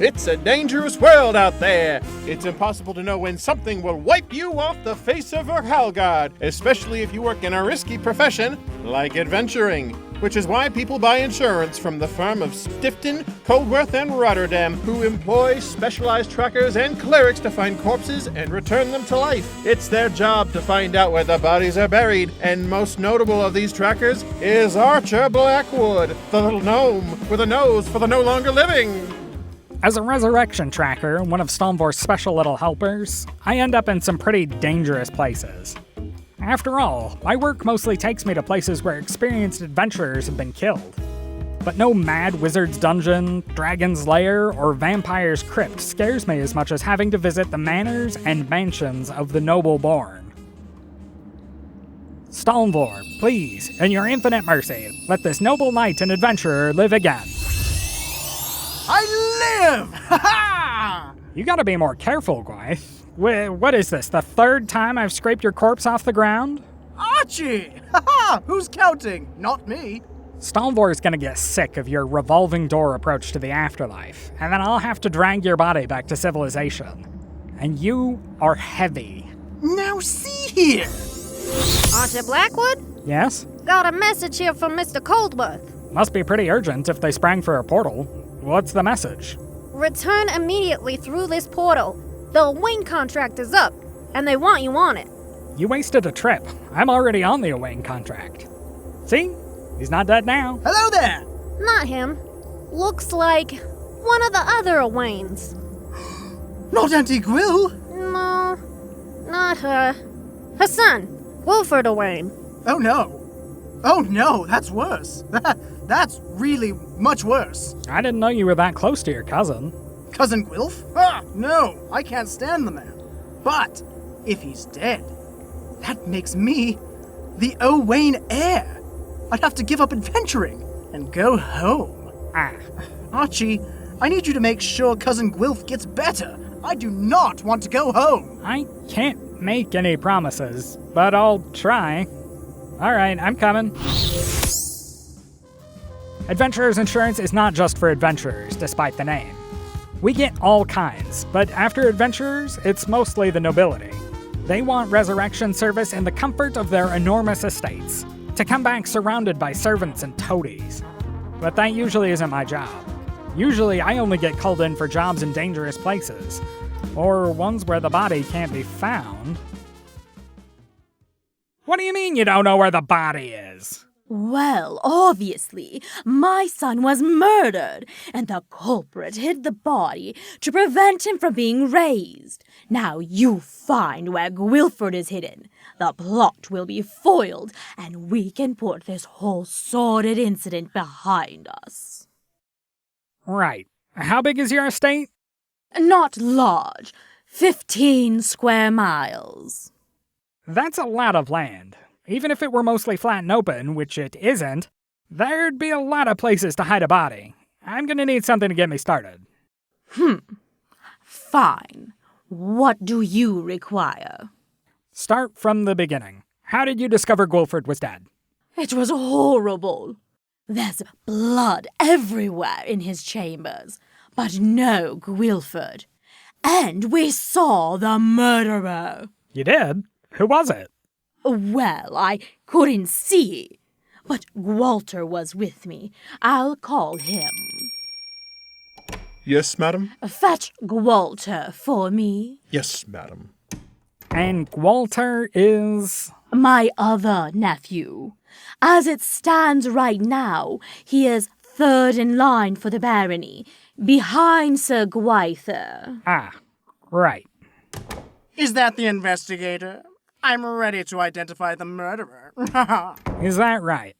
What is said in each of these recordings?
It's a dangerous world out there. It's impossible to know when something will wipe you off the face of arenthaergald, especially if you work in a risky profession like adventuring. Which is why people buy insurance from the firm of Stifton, Coldworth, and Rotterdam, who employ specialized trackers and clerics to find corpses and return them to life. It's their job to find out where the bodies are buried, and most notable of these trackers is ARCHER BLACKWOOD, the little gnome with a nose for the no longer living. As a resurrection tracker, one of Stalmvor's special little helpers, I end up in some pretty dangerous places. After all, my work mostly takes me to places where experienced adventurers have been killed. But no mad wizard's dungeon, dragon's lair, or vampire's crypt scares me as much as having to visit the manors and mansions of the noble-born. Stalmvor, please, in your infinite mercy, let this noble knight and adventurer live again. I live! Ha ha! You gotta be more careful, Gwyth. What is this, the third time I've scraped your corpse off the ground? Archie! Ha ha! Who's counting? Not me. Stalmvor is gonna get sick of your revolving door approach to the afterlife, and then I'll have to drag your body back to civilization. And you are heavy. Now see here! Archer Blackwood? Yes? Got a message here from Mr. Coldworth. Must be pretty urgent if they sprang for a portal. What's the message? Return immediately through this portal. The Owain contract is up, and they want you on it. You wasted a trip. I'm already on the Owain contract. See? He's not dead now. Hello there! Not him. Looks like one of the other Owains. Not Auntie Gwyl? No, not her. Her son, Gwythir Owain. Oh no. Oh no, that's worse. That's really much worse. I didn't know you were that close to your cousin. Cousin Gwylf? Ah, no, I can't stand the man. But if he's dead, that makes me the Owain heir. I'd have to give up adventuring and go home. Archie, I need you to make sure Cousin Gwylf gets better. I do not want to go home. I can't make any promises, but I'll try. All right, I'm coming. Adventurer's insurance is not just for adventurers, despite the name. We get all kinds, but after adventurers, it's mostly the nobility. They want resurrection service in the comfort of their enormous estates, to come back surrounded by servants and toadies. But that usually isn't my job. Usually I only get called in for jobs in dangerous places, or ones where the body can't be found. What do you mean you don't know where the body is? Well, obviously, my son was murdered, and the culprit hid the body to prevent him from being raised. Now you find where Gwylford is hidden. The plot will be foiled, and we can put this whole sordid incident behind us. Right. How big is your estate? Not large. 15 square miles. That's a lot of land. Even if it were mostly flat and open, which it isn't, there'd be a lot of places to hide a body. I'm gonna need something to get me started. Fine. What do you require? Start from the beginning. How did you discover Gwylford was dead? It was horrible. There's blood everywhere in his chambers, but no Gwylford. And we saw the murderer. You did? Who was it? Well, I couldn't see, but Walter was with me. I'll call him. Yes, madam? Fetch Walter for me. Yes, madam. And Walter is... My other nephew. As it stands right now, he is third in line for the barony, behind Sir Gwythir. Ah, right. Is that the investigator? I'm ready to identify the murderer. Is that right?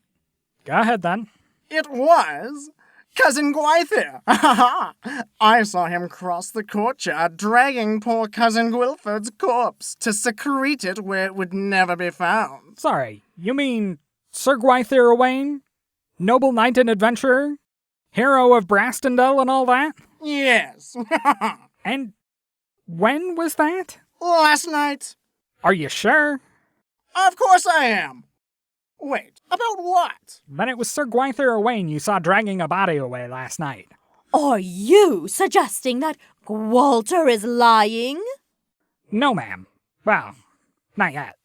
Go ahead, then. It was Cousin Gwythir. I saw him cross the courtyard, dragging poor Cousin Gwylford's corpse to secrete it where it would never be found. Sorry, you mean Sir Gwythir Owain? Noble knight and adventurer? Hero of Brastendel and all that? Yes. And when was that? Last night. Are you sure? Of course I am. Wait, about what? Then it was Sir Gwythir Owain you saw dragging a body away last night. Are you suggesting that Walter is lying? No, ma'am. Well, not yet.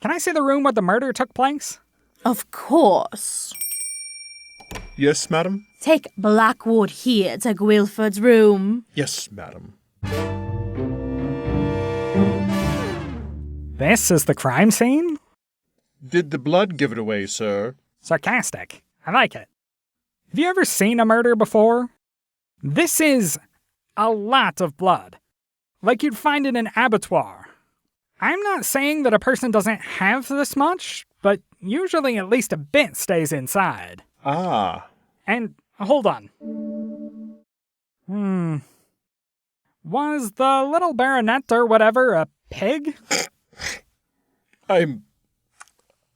Can I see the room where the murder took place? Of course. Yes, madam? Take Blackwood here to Gwylford's room. Yes, madam. This is the crime scene? Did the blood give it away, sir? Sarcastic. I like it. Have you ever seen a murder before? This is a lot of blood. Like you'd find in an abattoir. I'm not saying that a person doesn't have this much, but usually at least a bit stays inside. Ah. And, hold on. Was the little baronet or whatever a pig?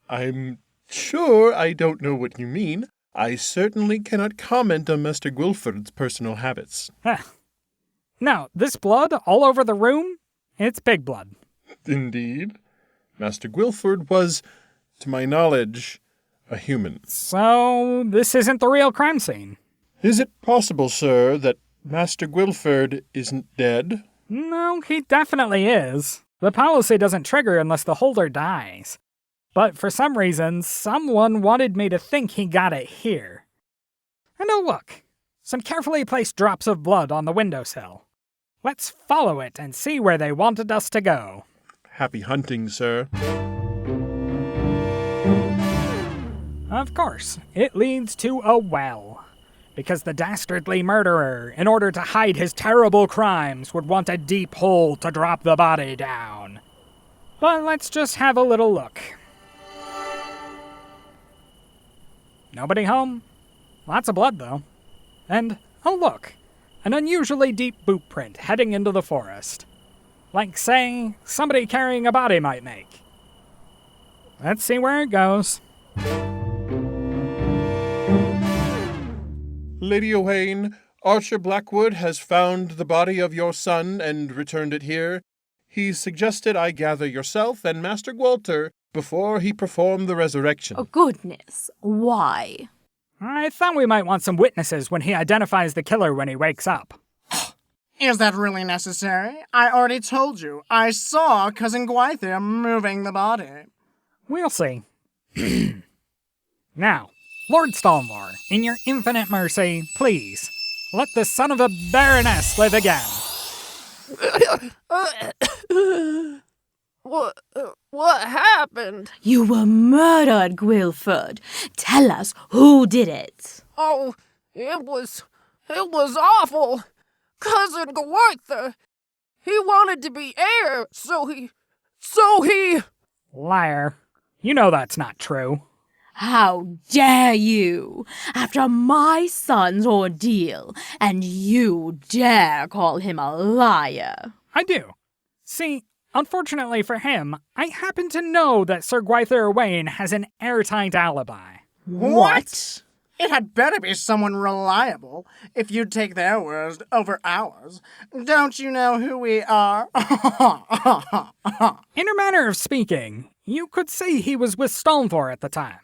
I'm sure I don't know what you mean. I certainly cannot comment on Master Gwylford's personal habits. No, this blood all over the room, it's pig blood. Indeed. Master Gwylford was, to my knowledge, a human. So, this isn't the real crime scene. Is it possible, sir, that Master Gwylford isn't dead? No, he definitely is. The policy doesn't trigger unless the holder dies. But for some reason, someone wanted me to think he got it here. And oh look, some carefully placed drops of blood on the windowsill. Let's follow it and see where they wanted us to go. Happy hunting, sir. Of course, it leads to a well. Because the dastardly murderer, in order to hide his terrible crimes, would want a deep hole to drop the body down. But let's just have a little look. Nobody home? Lots of blood, though. And, oh look, an unusually deep boot print heading into the forest. Like, say, somebody carrying a body might make. Let's see where it goes. Lady Owain, Archer Blackwood has found the body of your son and returned it here. He suggested I gather yourself and Master Walter before he performed the resurrection. Oh, goodness. Why? I thought we might want some witnesses when he identifies the killer when he wakes up. Is that really necessary? I already told you. I saw Cousin Gwythir moving the body. We'll see. Now, Lord Stalmore, in your infinite mercy, please, let the son of a baroness live again. What happened? You were murdered, Gwylford. Tell us who did it. Oh, it was awful. Cousin Gwythir, he wanted to be heir, so he... Liar. You know that's not true. How dare you! After my son's ordeal, and you dare call him a liar. I do. See, unfortunately for him, I happen to know that Sir Gwythir Owain has an airtight alibi. What? It had better be someone reliable if you'd take their word over ours. Don't you know who we are? In a manner of speaking, you could say he was with Stalmore at the time.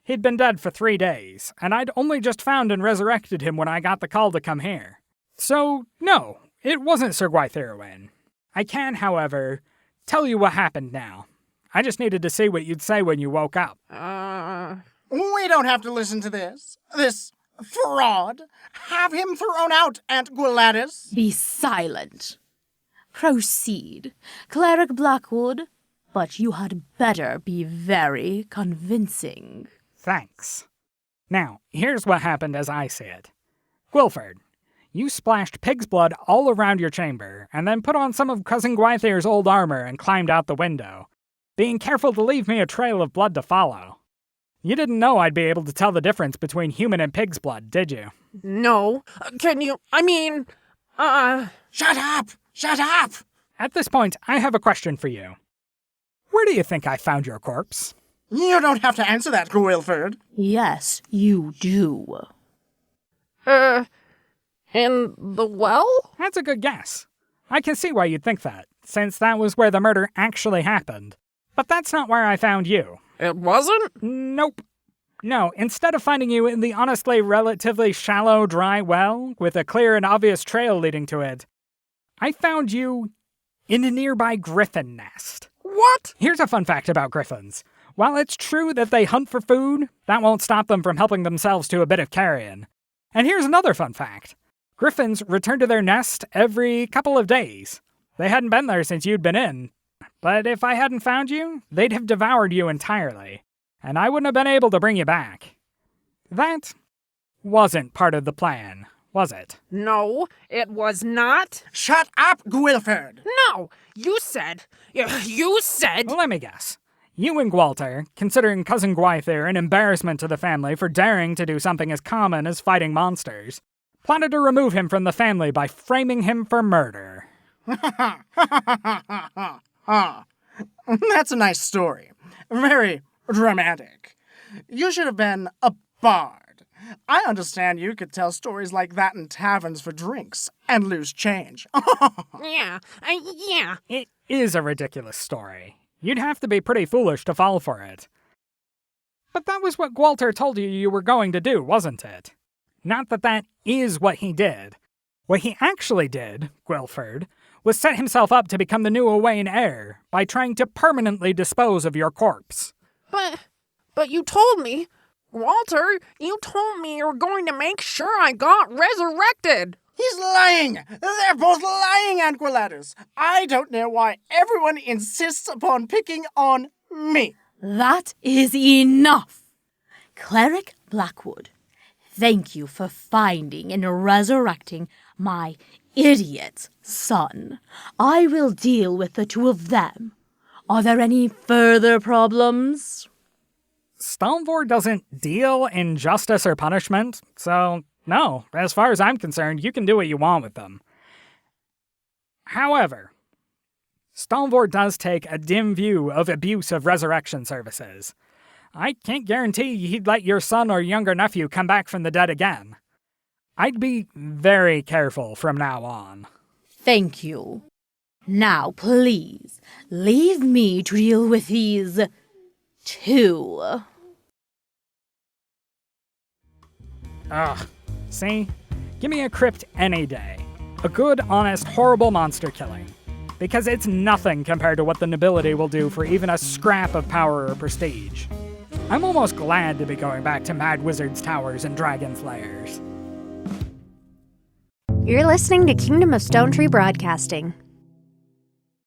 He'd been dead for 3 days, and I'd only just found and resurrected him when I got the call to come here. So, no, it wasn't Sir Gwythir Owain. I can, however, tell you what happened now. I just needed to see what you'd say when you woke up. We don't have to listen to this fraud. Have him thrown out, Aunt Gladys. Be silent. Proceed, Cleric Blackwood, but you had better be very convincing. Thanks. Now, here's what happened as I see it. Gwylford, you splashed pig's blood all around your chamber, and then put on some of Cousin Gwythir's old armor and climbed out the window, being careful to leave me a trail of blood to follow. You didn't know I'd be able to tell the difference between human and pig's blood, did you? No. Can you... Shut up! Shut up! At this point, I have a question for you. Where do you think I found your corpse? You don't have to answer that, Gwylford. Yes, you do. In the well? That's a good guess. I can see why you'd think that, since that was where the murder actually happened. But that's not where I found you. It wasn't? Nope. No, instead of finding you in the honestly relatively shallow, dry well, with a clear and obvious trail leading to it, I found you in a nearby griffin nest. What? Here's a fun fact about griffins. While it's true that they hunt for food, that won't stop them from helping themselves to a bit of carrion. And here's another fun fact. Griffins return to their nest every couple of days. They hadn't been there since you'd been in. But if I hadn't found you, they'd have devoured you entirely. And I wouldn't have been able to bring you back. That wasn't part of the plan, was it? No, it was not. Shut up, Gwythir! No, you said. Well, let me guess. You and Gwythir, considering Cousin Gwythir an embarrassment to the family for daring to do something as common as fighting monsters, plotted to remove him from the family by framing him for murder. That's a nice story. Very dramatic. You should have been a bard. I understand you could tell stories like that in taverns for drinks and lose change. Yeah. It is a ridiculous story. You'd have to be pretty foolish to fall for it. But that was what Gwythir told you were going to do, wasn't it? Not that that is what he did. What he actually did, Gwythir, was set himself up to become the new Owain heir by trying to permanently dispose of your corpse. But you told me, Walter, you told me you were going to make sure I got resurrected. He's lying! They're both lying, Anquilatus! I don't know why everyone insists upon picking on me. That is enough. Cleric Blackwood, thank you for finding and resurrecting my idiot son. I will deal with the two of them. Are there any further problems? Stalvor doesn't deal in justice or punishment, so no, as far as I'm concerned, you can do what you want with them. However, Stalvor does take a dim view of abuse of resurrection services. I can't guarantee he'd let your son or younger nephew come back from the dead again. I'd be very careful from now on. Thank you. Now, please, leave me to deal with these two. Ugh. See? Give me a crypt any day. A good, honest, horrible monster killing. Because it's nothing compared to what the nobility will do for even a scrap of power or prestige. I'm almost glad to be going back to Mad Wizard's Towers and Dragon Flayers. You're listening to Kingdom of Stone Tree Broadcasting.